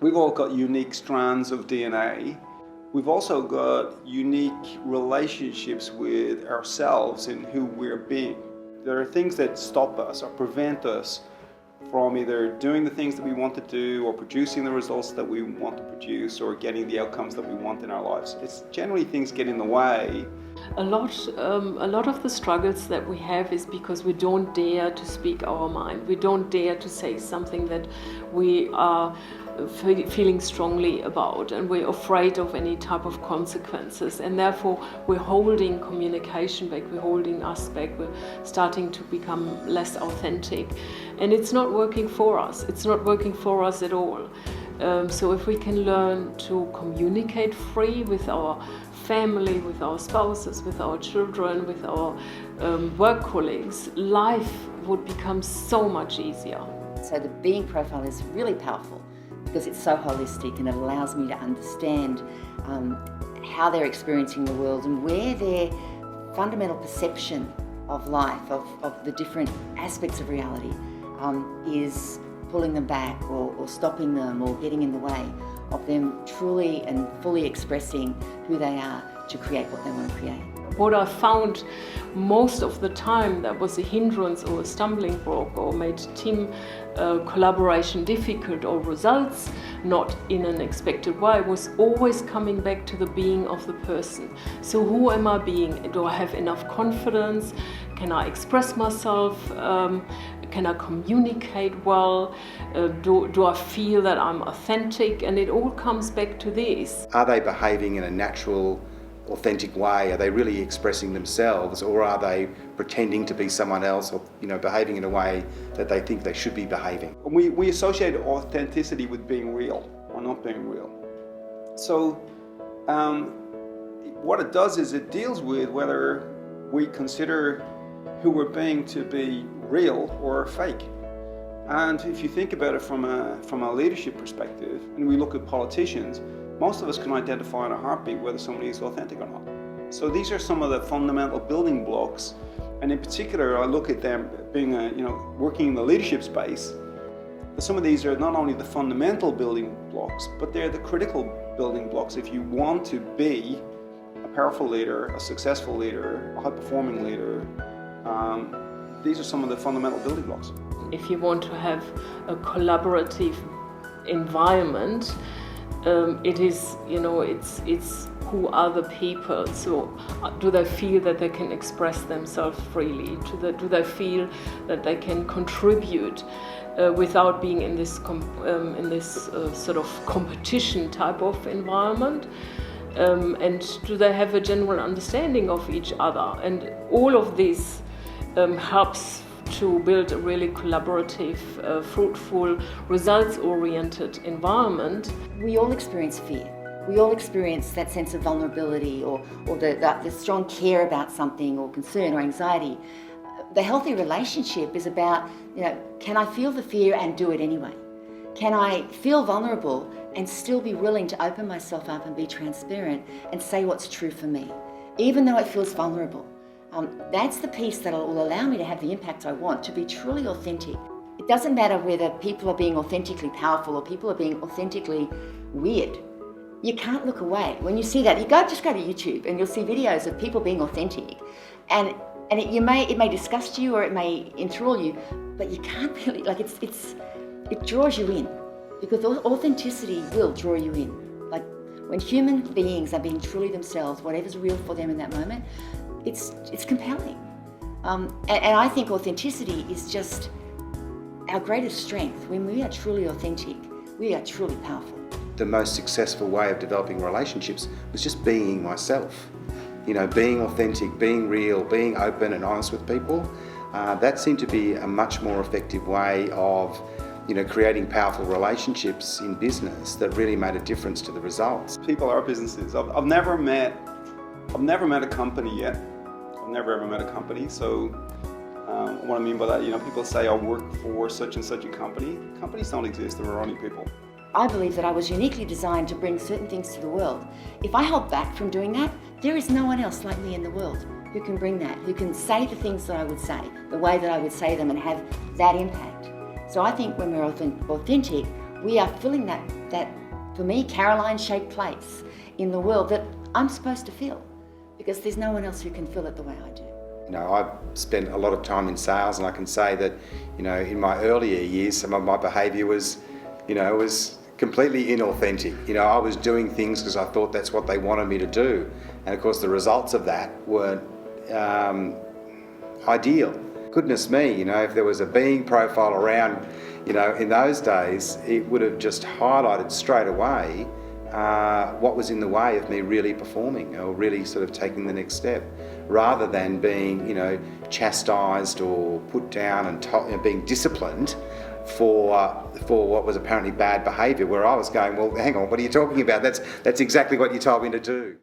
We've all got unique strands of DNA. We've also got unique relationships with ourselves and who we're being. There are things that stop us or prevent us from either doing the things that we want to do or producing the results that we want to produce or getting the outcomes that we want in our lives. It's generally things get in the way. A lot of the struggles that we have is because we don't dare to speak our mind. We don't dare to say something that we are feeling strongly about, and we're afraid of any type of consequences, and therefore we're holding communication back, we're holding us back, we're starting to become less authentic, and it's not working for us. It's not working for us at all. So if we can learn to communicate free with our family, with our spouses, with our children, with our work colleagues, life would become so much easier. So the being profile is really powerful because it's so holistic, and it allows me to understand how they're experiencing the world and where their fundamental perception of life, of the different aspects of reality, is pulling them back or stopping them or getting in the way of them truly and fully expressing who they are to create what they want to create. What I found most of the time that was a hindrance or a stumbling block or made team collaboration difficult or results not in an expected way was always coming back to the being of the person. So who am I being? Do I have enough confidence? Can I express myself? Can I communicate well? Do I feel that I'm authentic? And it all comes back to this. Are they behaving in a natural, authentic way? Are they really expressing themselves, or are they pretending to be someone else, or behaving in a way that they think they should be behaving? We associate authenticity with being real or not being real. So what it does is it deals with whether we consider who we're being to be real or fake. And if you think about it from a leadership perspective, and we look at politicians, most of us can identify in a heartbeat whether somebody is authentic or not. So these are some of the fundamental building blocks, and in particular I look at them being working in the leadership space. Some of these are not only the fundamental building blocks, but they're the critical building blocks if you want to be a powerful leader, a successful leader, a high-performing leader. These are some of the fundamental building blocks. If you want to have a collaborative environment, it is, it's who are the people. So do they feel that they can express themselves freely? Do they feel that they can contribute without being in this sort of competition type of environment? And do they have a general understanding of each other? And all of this helps to build a really collaborative, fruitful, results-oriented environment. We all experience fear. We all experience that sense of vulnerability or the strong care about something or concern or anxiety. The healthy relationship is about, can I feel the fear and do it anyway? Can I feel vulnerable and still be willing to open myself up and be transparent and say what's true for me, even though it feels vulnerable? That's the piece that will allow me to have the impact I want, to be truly authentic. It doesn't matter whether people are being authentically powerful or people are being authentically weird. You can't look away. When you see that, just go to YouTube and you'll see videos of people being authentic. And it may disgust you or it may enthrall you, but you can't really, it draws you in, because authenticity will draw you in. Like when human beings are being truly themselves, whatever's real for them in that moment, it's compelling. And I think authenticity is just our greatest strength. When we are truly authentic, we are truly powerful. The most successful way of developing relationships was just being myself. Being authentic, being real, being open and honest with people. That seemed to be a much more effective way of creating powerful relationships in business that really made a difference to the results. People are businesses. I've never met a company yet. I've never ever met a company. So what I mean by that, people say I work for such and such a company. Companies don't exist, there are only people. I believe that I was uniquely designed to bring certain things to the world. If I held back from doing that, there is no one else like me in the world who can bring that, who can say the things that I would say, the way that I would say them, and have that impact. So I think when we're authentic, we are filling that that, for me, Caroline-shaped place in the world that I'm supposed to fill, because there's no one else who can fill it the way I do. You know, I've spent a lot of time in sales, and I can say that, you know, in my earlier years, some of my behaviour was completely inauthentic. You know, I was doing things because I thought that's what they wanted me to do. And of course, the results of that weren't ideal. Goodness me, you know, if there was a being profile around, you know, in those days, it would have just highlighted straight away what was in the way of me really performing or really sort of taking the next step, rather than being, you know, chastised or put down and being disciplined for what was apparently bad behaviour, where I was going, well, hang on, what are you talking about? That's exactly what you told me to do.